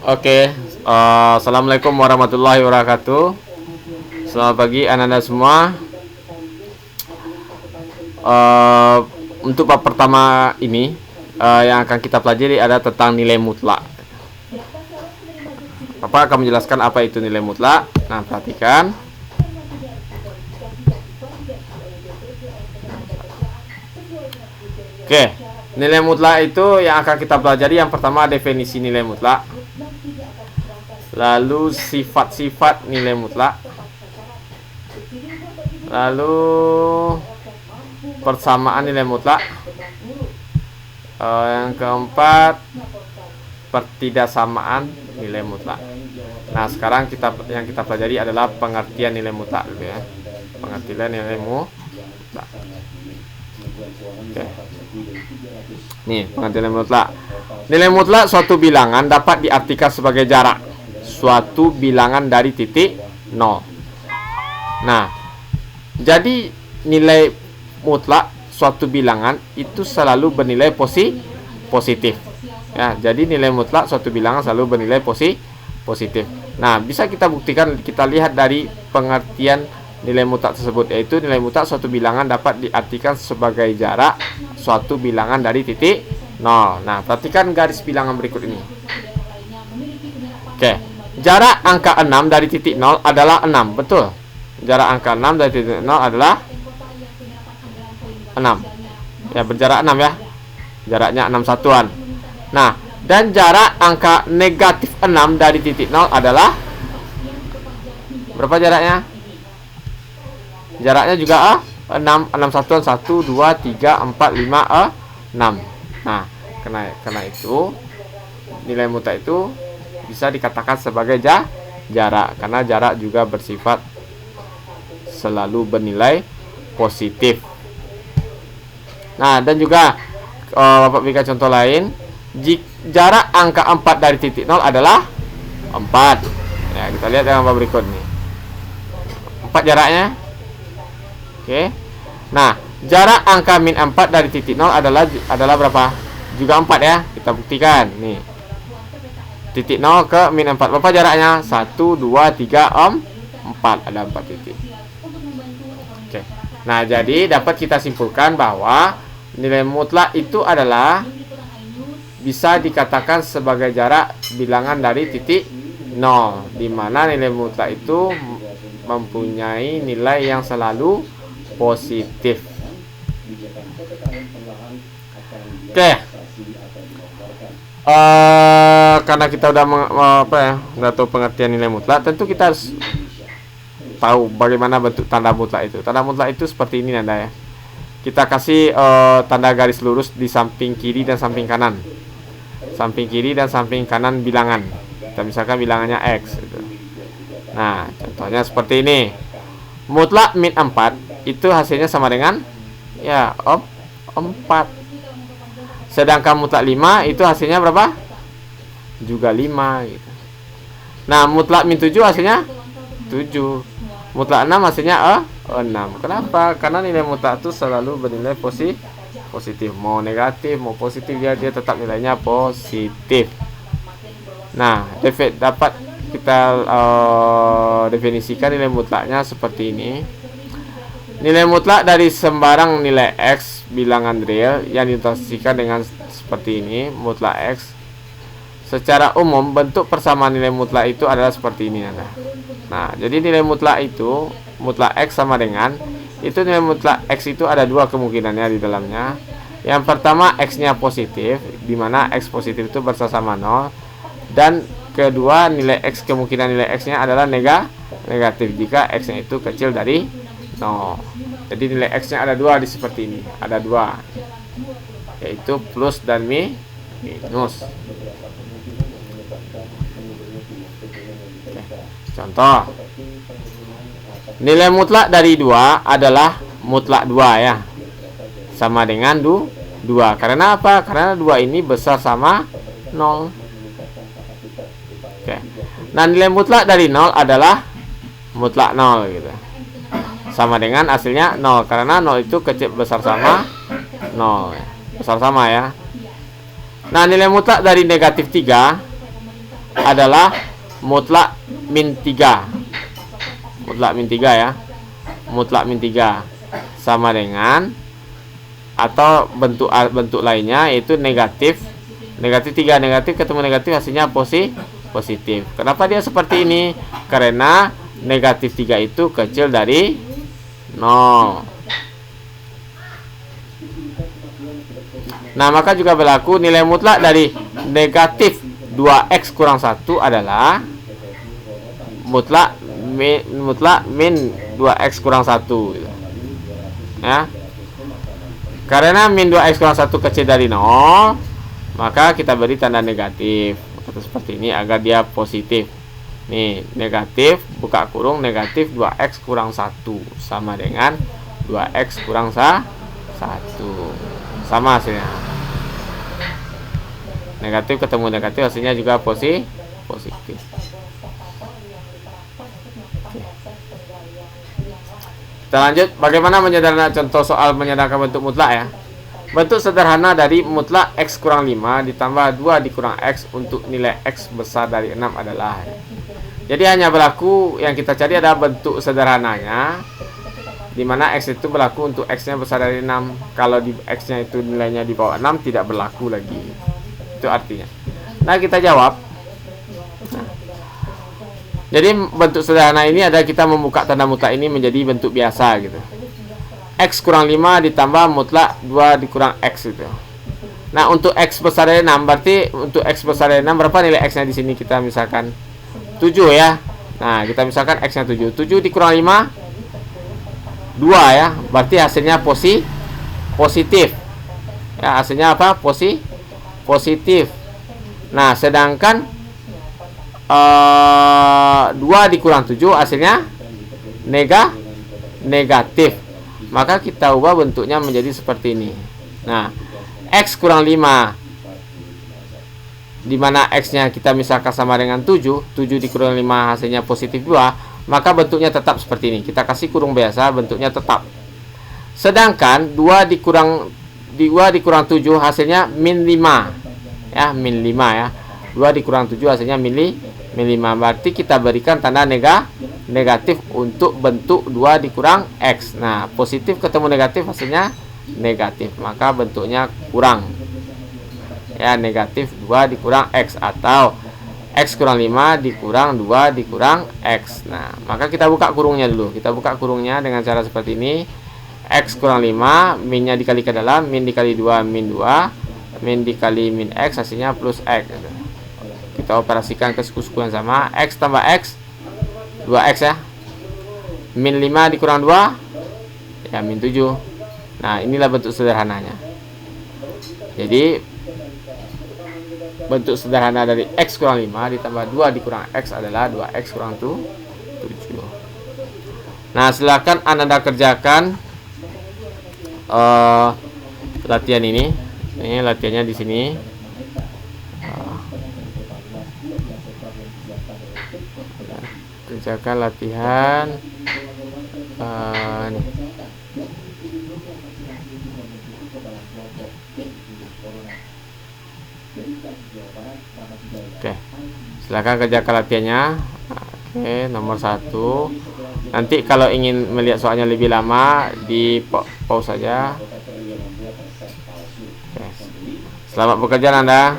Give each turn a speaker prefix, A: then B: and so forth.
A: Oke, assalamualaikum warahmatullahi wabarakatuh. Selamat pagi anak-anak semua. Untuk bab pertama ini yang akan kita pelajari adalah tentang nilai mutlak. Bapak akan menjelaskan apa itu nilai mutlak. Nah, perhatikan. Oke, nilai mutlak itu yang akan kita pelajari. Yang pertama, definisi nilai mutlak, lalu sifat-sifat nilai mutlak, lalu persamaan nilai mutlak, yang keempat, pertidaksamaan nilai mutlak. Nah, sekarang yang kita pelajari adalah pengertian nilai mutlak dulu ya. Pengertian nilai mutlak. Oke. Nih, pengertian nilai mutlak. Nilai mutlak suatu bilangan dapat diartikan sebagai jarak suatu bilangan dari titik 0. Nah, jadi nilai mutlak suatu bilangan itu selalu bernilai positif. Ya, jadi nilai mutlak suatu bilangan selalu bernilai positif. Nah, bisa kita buktikan, kita lihat dari pengertian nilai mutlak tersebut, yaitu nilai mutlak suatu bilangan dapat diartikan sebagai jarak suatu bilangan dari titik 0. Nah, perhatikan garis bilangan berikut ini. Oke. Jarak angka 6 dari titik 0 adalah 6. Betul. Jarak angka 6 dari titik 0 adalah 6. Ya, berjarak 6 ya. Jaraknya 6 satuan. Nah, dan jarak angka negatif 6 dari titik 0 adalah berapa jaraknya? Jaraknya juga 6 satuan. 1, 2, 3, 4, 5, 6. Nah, karena itu nilai mutlak itu bisa dikatakan sebagai jarak, karena jarak juga bersifat selalu bernilai positif. Nah, dan juga Bapak berikan contoh lain. Jarak angka 4 dari titik 0 adalah 4. Ya, kita lihat gambar berikut nih. 4 jaraknya. Oke. Nah, jarak angka min 4 dari titik 0 adalah berapa? Juga 4 ya. Kita buktikan nih. Titik 0 ke min 4. Berapa jaraknya? 1, 2, 3, 4. Ada 4 titik. Oke. Nah, jadi dapat kita simpulkan bahwa nilai mutlak itu adalah bisa dikatakan sebagai jarak bilangan dari titik 0, di mana nilai mutlak itu mempunyai nilai yang selalu positif. Oke. Karena kita udah tahu pengertian nilai mutlak, tentu kita harus tahu bagaimana bentuk tanda mutlak itu. Tanda mutlak itu seperti ini Anda ya. Kita kasih tanda garis lurus di samping kiri dan samping kanan. Samping kiri dan samping kanan bilangan. Kita misalkan bilangannya X gitu. Nah, contohnya seperti ini. Mutlak min 4 itu hasilnya sama dengan ya 4. Sedangkan mutlak 5 itu hasilnya berapa? Juga 5 gitu. Nah, mutlak min 7 hasilnya 7. Mutlak 6 hasilnya 6. Kenapa? Karena nilai mutlak itu selalu bernilai positif. Mau negatif, mau positif, dia tetap nilainya positif. Nah, dapat kita definisikan nilai mutlaknya seperti ini. Nilai mutlak dari sembarang nilai X bilangan real yang dinotasisikan dengan seperti ini, mutlak X. Secara umum, bentuk persamaan nilai mutlak itu adalah seperti ini. Nah, jadi nilai mutlak itu, mutlak X sama dengan, itu nilai mutlak X itu ada dua kemungkinannya di dalamnya. Yang pertama, X-nya positif, di mana X positif itu bersama 0. Dan kedua, nilai X, kemungkinan nilai X-nya adalah negatif jika X-nya itu kecil dari 0. Jadi nilai X-nya ada dua seperti ini. Ada dua, yaitu plus dan minus. Contoh, nilai mutlak dari 2 adalah mutlak 2 ya. Sama dengan 2. Karena apa? Karena 2 ini besar sama 0. Oke. Nah, nilai mutlak dari 0 adalah mutlak 0 gitu. Sama dengan hasilnya 0, karena 0 itu kecil besar sama 0 ya. Besar sama ya. Nah, nilai mutlak dari negatif 3 adalah mutlak min 3. Mutlak min 3 ya. Mutlak min 3 sama dengan, atau bentuk lainnya yaitu negatif 3. Negatif ketemu negatif hasilnya positif. Kenapa dia seperti ini? Karena negatif 3 itu kecil dari 0. Nah, maka juga berlaku nilai mutlak dari negatif 2x kurang 1 adalah mutlak min 2x kurang 1 gitu. Ya. Karena min 2x kurang 1 kecil dari 0, maka kita beri tanda negatif atau seperti ini agar dia positif. Nih, negatif buka kurung negatif 2x kurang 1 sama dengan 2x kurang 1. Sama hasilnya. Negatif ketemu negatif hasilnya juga positif. Kita lanjut, bagaimana menyederhanakan contoh soal menyederhanakan bentuk mutlak ya. Bentuk sederhana dari mutlak x kurang 5 ditambah 2 dikurang x untuk nilai x besar dari 6 adalah. Jadi hanya berlaku, yang kita cari adalah bentuk sederhananya, di mana x itu berlaku untuk x-nya besar dari 6. Kalau di x-nya itu nilainya di bawah 6 tidak berlaku lagi. Itu artinya. Nah, kita jawab. Nah, jadi bentuk sederhana ini adalah kita membuka tanda mutlak ini menjadi bentuk biasa gitu. X kurang 5 ditambah mutlak 2 dikurang x gitu. Nah, untuk x besar dari 6 berarti untuk x besar dari 6 berapa nilai x-nya di sini? Kita misalkan 7 ya. Nah, kita misalkan x-nya 7. 7 dikurang 5 2 ya, berarti hasilnya positif. Ya, hasilnya apa? Positif. Nah, sedangkan 2 dikurang 7 hasilnya negatif. Maka kita ubah bentuknya menjadi seperti ini. Nah, x kurang 5 di mana x-nya kita misalkan sama dengan 7 dikurang 5 hasilnya positif 2, maka bentuknya tetap seperti ini. Kita kasih kurung biasa, bentuknya tetap. Sedangkan 2 dikurang 7 hasilnya min 5. Ya, min 5 ya. 2 dikurang 7 hasilnya min 5. Berarti kita berikan tanda negatif untuk bentuk 2 dikurang x. Nah, positif ketemu negatif hasilnya negatif. Maka bentuknya kurang. Ya, negatif 2 dikurang x atau x kurang 5 dikurang 2 dikurang x. Nah, maka kita buka kurungnya dulu. Kita buka kurungnya dengan cara seperti ini. X kurang 5, minnya dikali ke dalam, min dikali 2, min 2, min dikali min x, hasilnya plus x. Kita operasikan ke suku-suku yang sama. X tambah x, 2x ya. Min 5 dikurang 2, ya min 7. Nah, inilah bentuk sederhananya. Jadi bentuk sederhana dari x kurang 5 ditambah 2 dikurang x adalah 2x kurang 7. Nah, silakan Anda kerjakan latihan ini. Ini latihannya di sini. Kerjakan latihan nih. Oke, silakan kerjakan latihannya. Oke, nomor 1. Nanti kalau ingin melihat soalnya lebih lama, di pause saja. Oke. Selamat bekerja Anda.